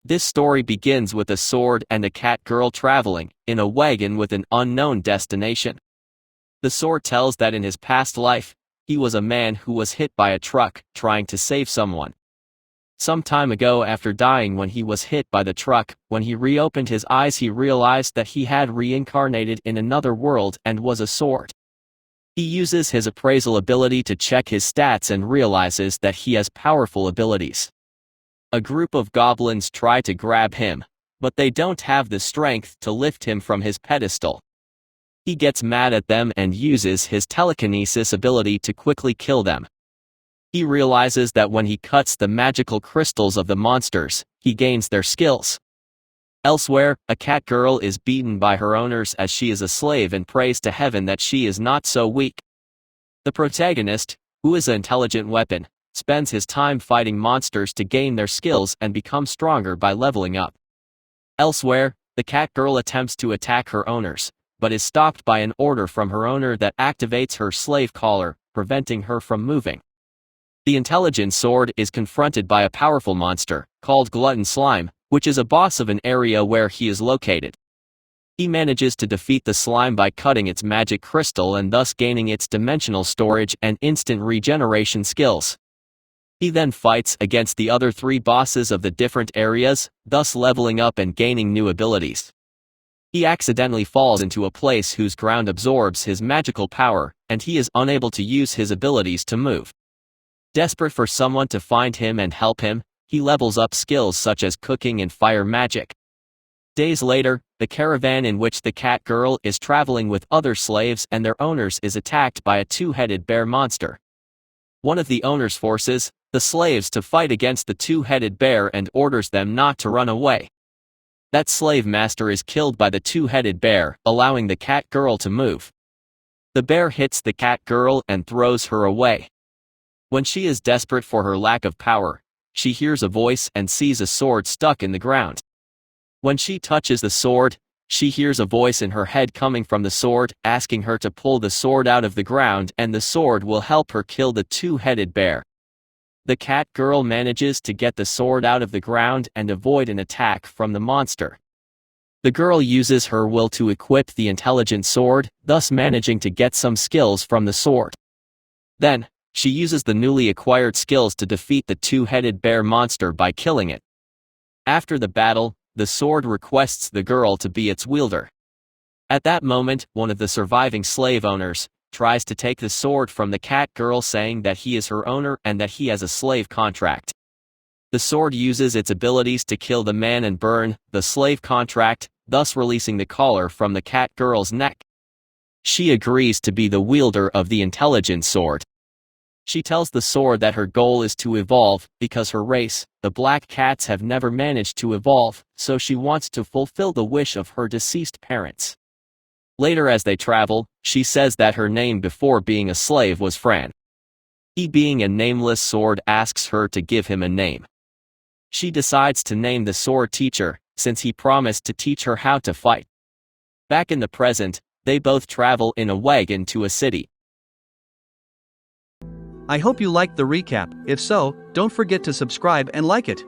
This story begins with a sword and a cat girl traveling in a wagon with an unknown destination. The sword tells that in his past life, he was a man who was hit by a truck trying to save someone. Some time ago, after dying when he was hit by the truck, when he reopened his eyes he realized that he had reincarnated in another world and was a sword. He uses his appraisal ability to check his stats and realizes that he has powerful abilities. A group of goblins try to grab him, but they don't have the strength to lift him from his pedestal. He gets mad at them and uses his telekinesis ability to quickly kill them. He realizes that when he cuts the magical crystals of the monsters, he gains their skills. Elsewhere, a cat girl is beaten by her owners as she is a slave and prays to heaven that she is not so weak. The protagonist, who is an intelligent weapon, spends his time fighting monsters to gain their skills and become stronger by leveling up. Elsewhere, the cat girl attempts to attack her owners, but is stopped by an order from her owner that activates her slave collar, preventing her from moving. The intelligent sword is confronted by a powerful monster, called Glutton Slime, which is a boss of an area where he is located. He manages to defeat the slime by cutting its magic crystal and thus gaining its dimensional storage and instant regeneration skills. He then fights against the other 3 bosses of the different areas, thus leveling up and gaining new abilities. He accidentally falls into a place whose ground absorbs his magical power, and he is unable to use his abilities to move. Desperate for someone to find him and help him, he levels up skills such as cooking and fire magic. Days later, the caravan in which the cat girl is traveling with other slaves and their owners is attacked by a 2-headed bear monster. One of the owners forces the slaves to fight against the 2-headed bear and orders them not to run away. That slave master is killed by the 2-headed bear, allowing the cat girl to move. The bear hits the cat girl and throws her away. When she is desperate for her lack of power, she hears a voice and sees a sword stuck in the ground. When she touches the sword, she hears a voice in her head coming from the sword, asking her to pull the sword out of the ground and the sword will help her kill the 2-headed bear. The cat girl manages to get the sword out of the ground and avoid an attack from the monster. The girl uses her will to equip the intelligent sword, thus managing to get some skills from the sword. Then, she uses the newly acquired skills to defeat the 2-headed bear monster by killing it. After the battle, the sword requests the girl to be its wielder. At that moment, one of the surviving slave owners tries to take the sword from the cat girl, saying that he is her owner and that he has a slave contract. The sword uses its abilities to kill the man and burn the slave contract, thus releasing the collar from the cat girl's neck. She agrees to be the wielder of the intelligent sword. She tells the sword that her goal is to evolve, because her race, the black cats, have never managed to evolve, so she wants to fulfill the wish of her deceased parents. Later as they travel, she says that her name before being a slave was Fran. He, being a nameless sword, asks her to give him a name. She decides to name the sword Teacher, since he promised to teach her how to fight. Back in the present, they both travel in a wagon to a city. I hope you liked the recap. If so, don't forget to subscribe and like it.